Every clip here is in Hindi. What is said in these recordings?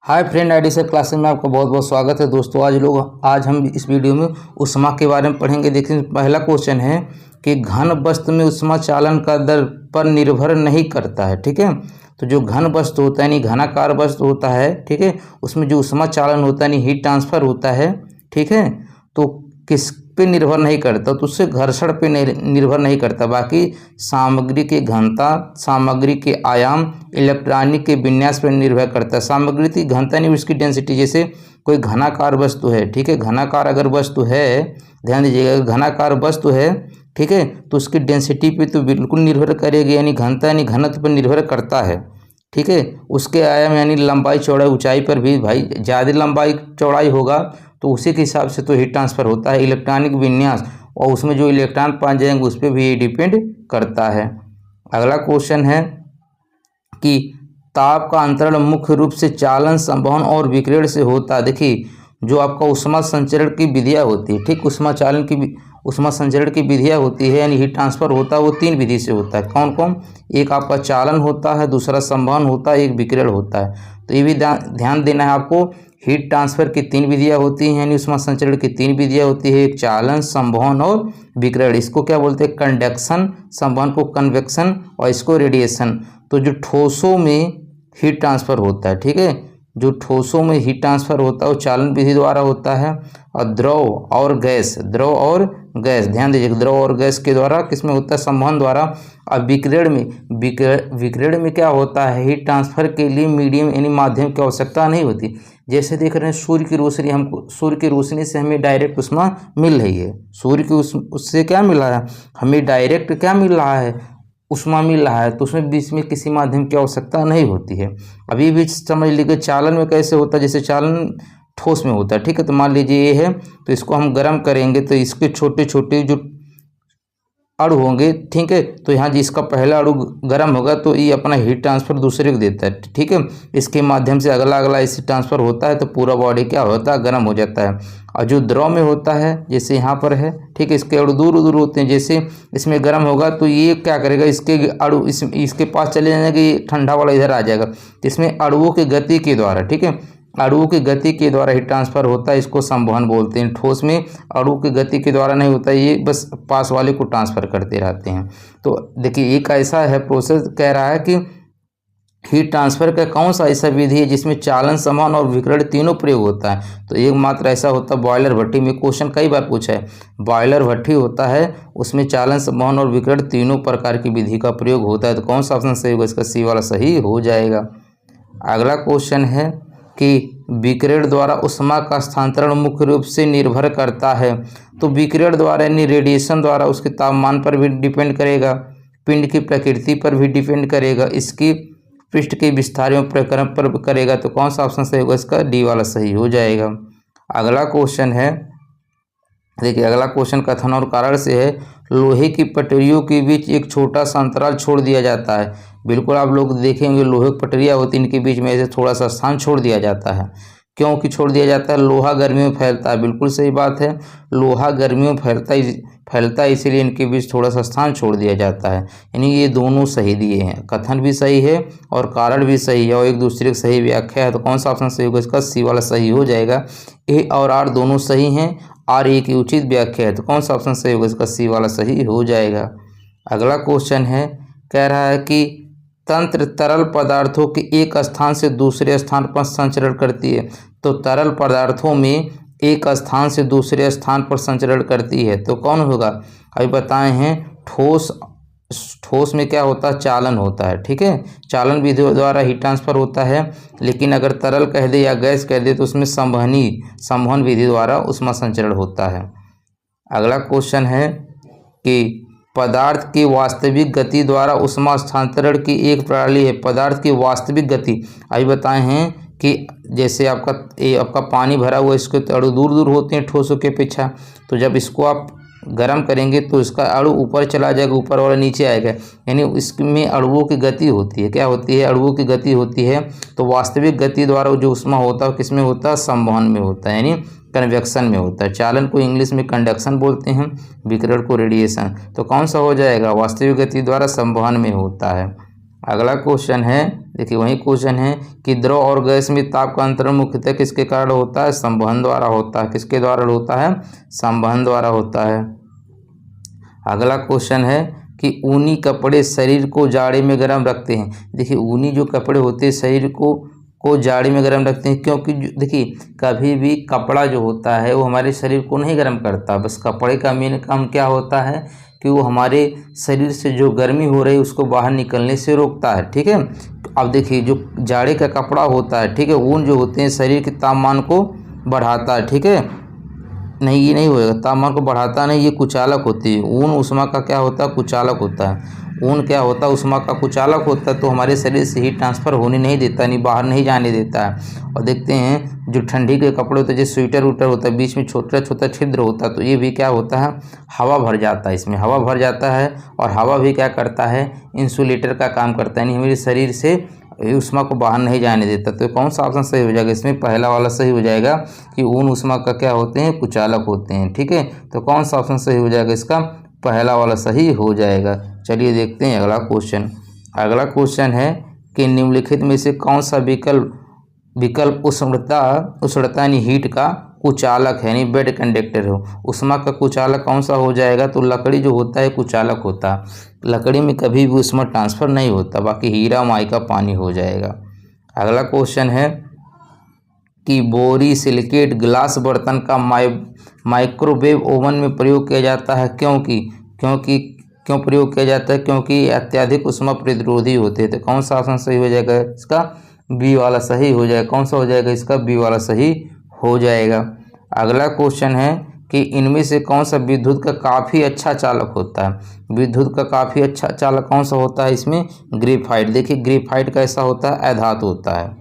Hi friend, ID sir classes में आपका बहुत बहुत स्वागत है। दोस्तों आज हम इस वीडियो में ऊष्मा के बारे में पढ़ेंगे। देखिए, पहला क्वेश्चन है कि घन वस्तु में ऊष्मा चालन का दर पर निर्भर नहीं करता है। ठीक है, तो जो घन वस्तु होता है यानी घनाकार वस्तु होता है, ठीक है, उसमें जो ऊष्मा चालन होता है यानी हीट ट्रांसफर होता है, ठीक है, तो किस पे निर्भर नहीं करता, तो उससे घर्षण पे निर्भर नहीं करता। बाकी सामग्री की घनता, सामग्री के आयाम, इलेक्ट्रॉनिक के विन्यास पर निर्भर करता है। सामग्री की घनता नहीं, उसकी डेंसिटी। जैसे कोई घनाकार वस्तु है, ठीक है, घनाकार अगर वस्तु है, ध्यान दीजिएगा, घनाकार वस्तु है, ठीक है, तो उसकी डेंसिटी पे तो बिल्कुल निर्भर करेगी, यानी घनता यानी घनत्व पर निर्भर करता है। ठीक है, उसके आयाम यानी लंबाई चौड़ाई ऊंचाई पर भी, भाई ज़्यादा लंबाई चौड़ाई होगा तो उसी के हिसाब से तो हीट ट्रांसफर होता है। इलेक्ट्रॉनिक विन्यास और उसमें जो इलेक्ट्रॉन पाए जाएंगे उस पर भी ये डिपेंड करता है। अगला क्वेश्चन है कि ताप का अंतरण मुख्य रूप से चालन, संवहन और विकिरण से होता है। देखिए, जो आपका ऊष्मा संचरण की विधियाँ होती है, ठीक, ऊष्मा संचरण की विधियाँ होती है यानी हीट ट्रांसफर होता है, वो तीन विधि से होता है। कौन कौन? एक आपका चालन होता है, दूसरा संवहन होता है, एक विकिरण होता है। तो ये भी ध्यान देना है आपको। हीट ट्रांसफर की तीन विधियाँ होती हैं यानी ऊष्मा संचरण की तीन विधियाँ होती है, एक चालन, संवहन और विकिरण। इसको क्या बोलते हैं? कंडक्शन, संवहन को कन्वेक्शन और इसको रेडिएशन। तो जो ठोसों में हीट ट्रांसफर होता है, ठीक है, जो ठोसों में हीट ट्रांसफर होता है वो चालन विधि द्वारा होता है। और द्रव और गैस, ध्यान दीजिए, द्रव और गैस के द्वारा किसमें होता है? संवहन द्वारा। अब विकिरण में क्या होता है? हीट ट्रांसफर के लिए मीडियम यानी माध्यम की आवश्यकता नहीं होती। जैसे देख रहे हैं सूर्य की रोशनी से हमें डायरेक्ट ऊष्मा मिल रही है। सूर्य की उससे क्या मिल रहा है? हमें डायरेक्ट क्या मिल रहा है? ऊष्मा मिल रहा है, तो उसमें बीच में किसी माध्यम की आवश्यकता नहीं होती है। अभी भी समझ लीजिए चालन में कैसे होता है, जैसे चालन ठोस में होता है, ठीक है, तो मान लीजिए ये है, तो इसको हम गर्म करेंगे तो इसके छोटे छोटे जो अणु होंगे, ठीक है, तो यहाँ जिसका पहला अणु गर्म होगा तो ये अपना हीट ट्रांसफर दूसरे को देता है, ठीक है, इसके माध्यम से अगला इसी ट्रांसफर होता है, तो पूरा बॉडी क्या होता है? गर्म हो जाता है। और जो द्रव में होता है, जैसे यहाँ पर है, ठीक है, इसके अणु दूर दूर होते हैं, जैसे इसमें गर्म होगा तो ये क्या करेगा? इसके अणु इसके पास चले जाएंगे, ये ठंडा वाला इधर आ जाएगा। इसमें अणुओं की गति के द्वारा, ठीक है, अणुओं की गति के द्वारा हीट ट्रांसफर होता है, इसको संवहन बोलते हैं। ठोस में अणु की गति के द्वारा नहीं होता, ये बस पास वाले को ट्रांसफर करते रहते हैं। तो देखिए, एक ऐसा है प्रोसेस, कह रहा है कि हीट ट्रांसफर का कौन सा ऐसा विधि है जिसमें चालन, संवहन और विकिरण तीनों प्रयोग होता है? तो एक मात्र ऐसा होता है बॉयलर भट्टी में। क्वेश्चन कई बार पूछा है, बॉयलर भट्टी होता है, उसमें चालन, संवहन और विकिरण तीनों प्रकार की विधि का प्रयोग होता है। तो कौन सा ऑप्शन सही होगा? इसका सी वाला सही हो जाएगा। अगला क्वेश्चन है कि विकिरण द्वारा ऊष्मा का स्थानांतरण मुख्य रूप से निर्भर करता है। तो विकिरण द्वारा यानी रेडिएशन द्वारा उसके तापमान पर भी डिपेंड करेगा, पिंड की प्रकृति पर भी डिपेंड करेगा, इसकी पृष्ठ के विस्तार एवं प्रकरण पर करेगा। तो कौन सा ऑप्शन सही होगा? इसका डी वाला सही हो जाएगा। अगला क्वेश्चन है, देखिए, अगला क्वेश्चन कथन और कारण से है। लोहे की पटरियों के बीच एक छोटा सा अंतराल छोड़ दिया जाता है। बिल्कुल, आप लोग देखेंगे लोहे की पटरियाँ होती हैं, इनके बीच में ऐसे थोड़ा सा स्थान छोड़ दिया जाता है। क्योंकि छोड़ दिया जाता है? लोहा गर्मियों में फैलता है। बिल्कुल सही बात है, लोहा गर्मियों में फैलता है, इसीलिए इनके बीच थोड़ा सा स्थान छोड़ दिया जाता है। यानी ये दोनों सही दिए हैं, कथन भी सही है और कारण भी सही है और एक दूसरे की सही व्याख्या है। तो कौन सा ऑप्शन सही होगा? इसका सी वाला सही हो जाएगा। ए और आर दोनों सही हैं, आर ए की उचित व्याख्या है। तो कौन सा ऑप्शन सही होगा? इसका सी वाला सही हो जाएगा। अगला क्वेश्चन है, कह रहा है कि तंत्र तरल पदार्थों के एक स्थान से दूसरे स्थान पर संचरण करती है। तो तरल पदार्थों में एक स्थान से दूसरे स्थान पर संचरण करती है, तो कौन होगा? अभी बताए हैं, ठोस में क्या होता है? चालन होता है, ठीक है, चालन विधि द्वारा हीट ट्रांसफर होता है। लेकिन अगर तरल कह दे या गैस कह दे तो उसमें संवहन विधि द्वारा ऊष्मा संचरण होता है। अगला क्वेश्चन है कि पदार्थ की वास्तविक गति द्वारा ऊष्मा स्थानांतरण की एक प्रणाली है। पदार्थ की वास्तविक गति अभी बताए हैं कि जैसे आपका पानी भरा हुआ, इसके तो अणु दूर दूर होते हैं ठोसों के अपेक्षा, तो जब इसको आप गर्म करेंगे तो इसका अणु ऊपर चला जाएगा, ऊपर वाला नीचे आएगा, यानी इसमें अणुओं की गति होती है। क्या होती है? अणुओं की गति होती है। तो वास्तविक गति द्वारा जो ऊष्मा होता है किसमें होता है? संवहन में होता है, यानी कन्वेक्शन में होता है। चालन को इंग्लिश में कंडक्शन बोलते हैं, विकिरण को रेडिएशन। तो कौन सा हो जाएगा? वास्तविक गति द्वारा संवहन में होता है। अगला क्वेश्चन है, देखिए वही क्वेश्चन है कि द्रव और गैस में ताप का अंतरण मुख्यतः किसके कारण होता है? संवहन द्वारा होता है। किसके द्वारा होता है? संवहन द्वारा होता है। अगला क्वेश्चन है कि ऊनी कपड़े शरीर को जाड़े में गर्म रखते हैं। देखिए ऊनी जो कपड़े होते हैं शरीर को जाड़े में गर्म रखते हैं, क्योंकि देखिए कभी भी कपड़ा जो होता है वो हमारे शरीर को नहीं गर्म करता। बस कपड़े का मेन काम क्या होता है कि वो हमारे शरीर से जो गर्मी हो रही है उसको बाहर निकलने से रोकता है। ठीक है, अब देखिए जो जाड़े का कपड़ा होता है, ठीक है, ऊन जो होते हैं शरीर के तापमान को बढ़ाता है। ठीक है, नहीं ये नहीं होएगा, तापमान को बढ़ाता नहीं, ये कुचालक होती है। ऊन उष्मा का क्या होता है? कुचालक होता है। ऊन क्या होता है? उष्मा का कुचालक होता है, तो हमारे शरीर से हीट ट्रांसफ़र होने नहीं देता, नहीं बाहर नहीं जाने देता है। और देखते हैं जो ठंडी के कपड़े होते हैं जैसे स्वेटर वूटर होता है, बीच में छोटा छोटा छिद्र होता है, तो ये भी क्या होता है? हवा भर जाता है, इसमें हवा भर जाता है। और हवा भी क्या करता है? इंसुलेटर का काम करता है, यानी हमारे शरीर से उष्मा को बाहर नहीं जाने देता। तो कौन सा ऑप्शन सही हो जाएगा? इसमें पहला वाला सही हो जाएगा कि ऊन उष्मा का क्या होते हैं? कुचालक होते हैं। ठीक है, तो कौन सा ऑप्शन सही हो जाएगा? इसका पहला वाला सही हो जाएगा। चलिए देखते हैं अगला क्वेश्चन। अगला क्वेश्चन है कि निम्नलिखित में से कौन सा विकल्प उष्णता यानी हीट का कुचालक है, यानी बेड कंडक्टर हो। उष्मा का कुचालक कौन सा हो जाएगा? तो लकड़ी जो होता है कुचालक होता है। लकड़ी में कभी भी उष्मा ट्रांसफ़र नहीं होता, बाकी हीरा माइका पानी हो जाएगा। अगला क्वेश्चन है कि बोरोसिलिकेट ग्लास बर्तन का माइक्रोवेव ओवन में प्रयोग किया जाता है, क्यों प्रयोग किया जाता है? क्योंकि अत्यधिक उष्मा प्रतिरोधी होते हैं। तो कौन सा ऑप्शन सही हो जाएगा? इसका बी वाला सही हो जाएगा। कौन सा हो जाएगा? इसका बी वाला सही हो जाएगा। अगला क्वेश्चन है कि इनमें से कौन सा विद्युत का काफ़ी अच्छा चालक होता है? विद्युत का काफ़ी अच्छा चालक कौन सा होता है? इसमें ग्रेफाइट। देखिए ग्रेफाइट कैसा होता है? अधातु होता है।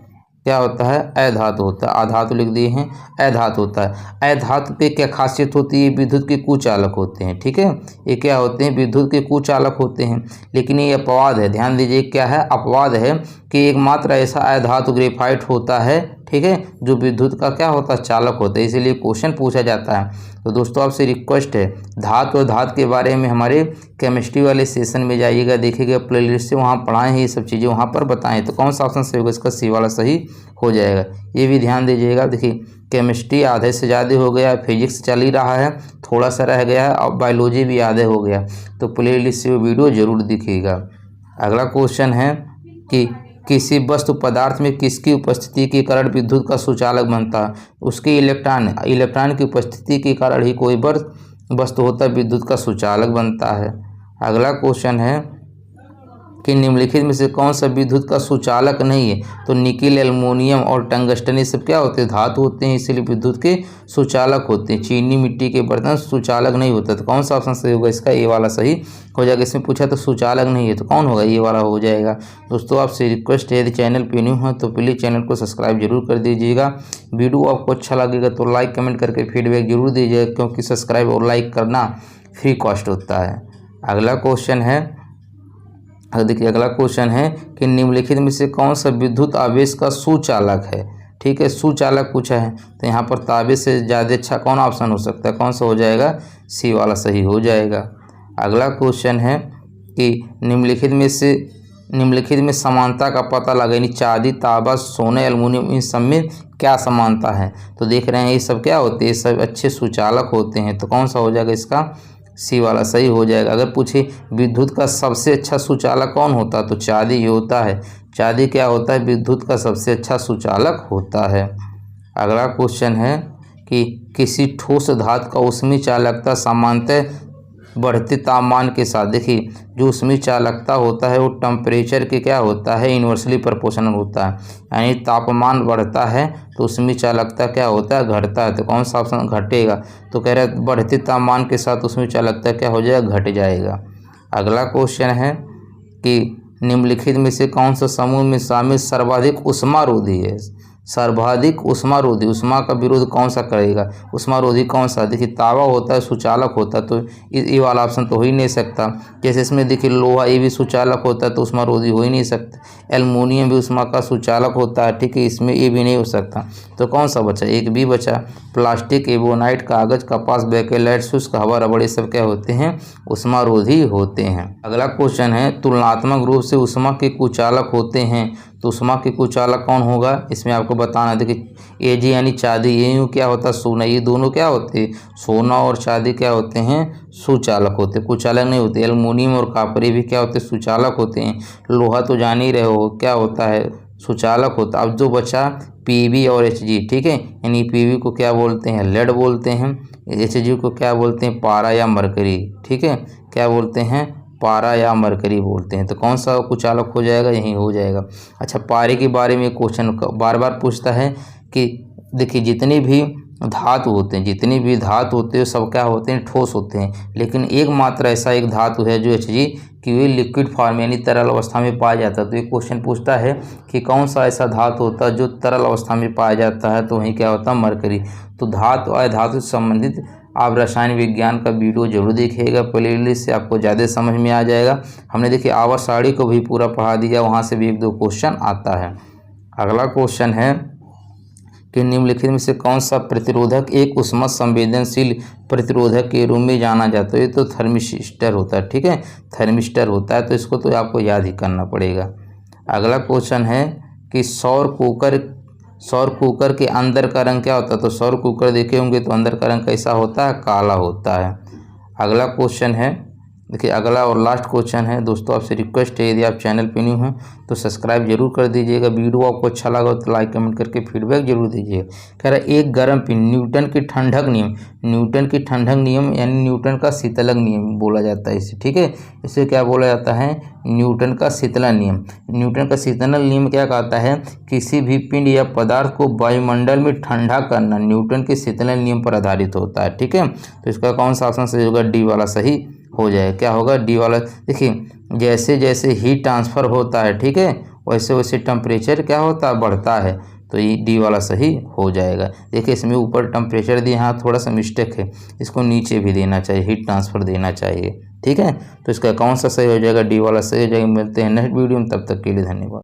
क्या होता है? अधातु होता है। आधातु लिख दिए हैं, अधातु होता है। अधातु पे क्या खासियत होती है? विद्युत के कुचालक होते हैं। ठीक है, ये क्या होते हैं? विद्युत के कुचालक होते हैं। लेकिन ये अपवाद है, ध्यान दीजिए क्या है? अपवाद है कि एकमात्र ऐसा अधातु ग्रेफाइट होता है, ठीक है, जो विद्युत का क्या होता है? चालक होता है, इसीलिए क्वेश्चन पूछा जाता है। तो दोस्तों आपसे रिक्वेस्ट है, धातु और धातु के बारे में हमारे केमिस्ट्री वाले सेशन में जाइएगा, देखिएगा प्लेलिस्ट से, वहाँ पढ़ाएं हैं ये सब चीज़ें, वहाँ पर बताएं। तो कौन सा ऑप्शन सही होगा? इसका सी वाला सही हो जाएगा। ये भी ध्यान दीजिएगा। देखिए केमिस्ट्री आधे से ज़्यादा हो गया, फिजिक्स चल ही रहा है, थोड़ा सा रह गया है, और बायोलॉजी भी आधे हो गया। तो प्लेलिस्ट से वो वीडियो जरूर दिखिएगा। अगला क्वेश्चन है कि किसी वस्तु पदार्थ में किसकी उपस्थिति के कारण विद्युत का सुचालक बनता है? उसके इलेक्ट्रॉन की उपस्थिति के कारण ही कोई वस्तु होता है विद्युत का सुचालक बनता है। अगला क्वेश्चन है कि निम्नलिखित में से कौन सा विद्युत का सुचालक नहीं है? तो निकिल, एल्युमिनियम और टंगस्टन ये सब क्या होते हैं? धातु होते हैं, इसीलिए विद्युत के सुचालक होते हैं। चीनी मिट्टी के बर्तन सुचालक नहीं होता। तो कौन सा ऑप्शन सही होगा? इसका ए वाला सही हो जाएगा। इसमें पूछा तो सुचालक नहीं है, तो कौन होगा? ये वाला हो जाएगा। दोस्तों आपसे रिक्वेस्ट है, यदि चैनल पे न्यू है तो प्लीज़ चैनल को सब्सक्राइब जरूर कर दीजिएगा। वीडियो आपको अच्छा लगेगा तो लाइक कमेंट करके फीडबैक जरूर दीजिएगा, क्योंकि सब्सक्राइब और लाइक करना फ्री कॉस्ट होता है। अगला क्वेश्चन है, देखिए अगला क्वेश्चन है कि निम्नलिखित में से कौन सा विद्युत आवेश का सुचालक है? ठीक है, सुचालक पूछा है, तो यहाँ पर ताबेज से ज़्यादा अच्छा कौन ऑप्शन हो सकता है? कौन सा हो जाएगा? सी वाला सही हो जाएगा। अगला क्वेश्चन है कि निम्नलिखित में समानता का पता लगा, यानी चांदी, तांबा, सोने, एल्युमिनियम, इन सब में क्या समानता है? तो देख रहे हैं ये सब क्या होते हैं? ये सब अच्छे सुचालक होते हैं। तो कौन सा हो जाएगा? इसका सी वाला सही हो जाएगा। अगर पूछे विद्युत का सबसे अच्छा सुचालक कौन होता है? तो चांदी ही होता है। चांदी क्या होता है? विद्युत का सबसे अच्छा सुचालक होता है। अगला क्वेश्चन है कि किसी ठोस धातु का ऊष्मीय चालकता सामान्यतः बढ़ते तापमान के साथ, देखिए जो ऊष्मीय चालकता होता है वो टेम्परेचर के क्या होता है? इन्वर्सली प्रोपोर्शनल होता है, यानी तापमान बढ़ता है तो ऊष्मीय चालकता क्या होता है? घटता है। तो कौन सा ऑप्शन घटेगा? तो कह रहा है बढ़ते तापमान के साथ ऊष्मीय चालकता क्या हो जाएगा? घट जाएगा। अगला क्वेश्चन है कि निम्नलिखित में से कौन सा समूह में शामिल सर्वाधिक ऊष्मारोधी है? सर्वाधिक उष्मारोधी, उष्मा का विरोध कौन सा करेगा, उष्मारोधी कौन सा। देखिए तावा होता है, सुचालक होता है, तो ये वाला ऑप्शन तो हो ही नहीं सकता। जैसे इसमें देखिए लोहा, ये भी सुचालक होता है तो उष्मारोधी हो ही नहीं सकता। एल्युमिनियम भी उष्मा का सुचालक होता है, ठीक है, इसमें ये भी नहीं हो सकता। तो कौन सा बचा, एक भी बचा। प्लास्टिक, एबोनाइट, कागज, कपास, बेकेलाइट, शुष्क हवा, रबड़, ये सब क्या होते हैं, उष्मारोधी होते हैं। अगला क्वेश्चन है तुलनात्मक रूप से उष्मा के कुचालक होते हैं, तो उष्मा के कुचालक कौन होगा, इसमें आपको बताना। देखिए एजी यानी चांदी, ये यूँ क्या होता है, सोना, ये दोनों क्या होते हैं, सोना और चांदी क्या होते हैं, सुचालक होते हैं, कुचालक नहीं होते। एल्युमिनियम और कॉपर भी क्या होते हैं, सुचालक होते हैं। लोहा तो जान ही रहे हो क्या होता है, सुचालक होता। अब जो बचा पीवी और एचजी, ठीक है, यानी पीवी को क्या बोलते हैं, लेड बोलते हैं, एचजी को क्या बोलते हैं, पारा या मरकरी, ठीक है, क्या बोलते हैं, पारा या मरकरी बोलते हैं। तो कौन सा कुचालक हो जाएगा, यही हो जाएगा। अच्छा, पारे के बारे में क्वेश्चन बार बार पूछता है कि देखिए जितनी भी धातु होते हैं, जितनी भी धातु होते हैं सब क्या होते हैं, ठोस होते हैं, लेकिन एकमात्र ऐसा एक धातु है जो एचजी कि वे लिक्विड फॉर्म यानी तरल अवस्था में पाया जाता है। तो ये क्वेश्चन पूछता है कि कौन सा ऐसा धातु होता है जो तरल अवस्था में पाया जाता है, तो वहीं क्या होता है, मरकरी। तो धातु और धातु से संबंधित आप रसायन विज्ञान का वीडियो जरूर देखिएगा, प्लेलिस्ट से आपको ज़्यादा समझ में आ जाएगा। हमने देखिए आवर्त सारणी को भी पूरा पढ़ा दिया, वहाँ से भी एक दो क्वेश्चन आता है। अगला क्वेश्चन है कि निम्नलिखित में से कौन सा प्रतिरोधक एक उष्मा संवेदनशील प्रतिरोधक के रूप में जाना जाता है। ये तो थर्मिस्टर होता है, ठीक है, थर्मिस्टर होता है, तो इसको तो आपको याद ही करना पड़ेगा। अगला क्वेश्चन है कि सौर कुकर के अंदर का रंग क्या होता है। तो सौर कुकर देखे होंगे तो अंदर का रंग कैसा होता है, काला होता है। अगला क्वेश्चन है, देखिए अगला और लास्ट क्वेश्चन है दोस्तों, आपसे रिक्वेस्ट है यदि आप चैनल पे न्यू हैं तो सब्सक्राइब जरूर कर दीजिएगा। वीडियो आपको अच्छा लगा तो लाइक कमेंट करके फीडबैक जरूर दीजिएगा। कह रहा है एक गर्म पिन, न्यूटन की ठंडक नियम, न्यूटन की ठंडक नियम यानी न्यूटन का शीतलक नियम बोला जाता है इसे, ठीक है, इसे क्या बोला जाता है, न्यूटन का शीतलन नियम। न्यूटन का शीतलन नियम क्या कहता है, किसी भी पिंड या पदार्थ को वायुमंडल में ठंडा करना न्यूटन के शीतलन नियम पर आधारित होता है, ठीक है। तो इसका कौन सा ऑप्शन सही होगा, डी वाला सही हो जाए। क्या होगा, डी वाला। देखिए जैसे जैसे हीट ट्रांसफ़र होता है, ठीक है, वैसे वैसे टेम्परेचर क्या होता है, बढ़ता है, तो ये डी वाला सही हो जाएगा। देखिए इसमें ऊपर टेम्परेचर दिए, यहाँ थोड़ा सा मिस्टेक है, इसको नीचे भी देना चाहिए, हीट ट्रांसफ़र देना चाहिए, ठीक है। तो इसका कौन सा सही हो जाएगा, डी वाला सही हो जाएगा। मिलते हैं नेक्स्ट वीडियो में, तब तक के लिए धन्यवाद।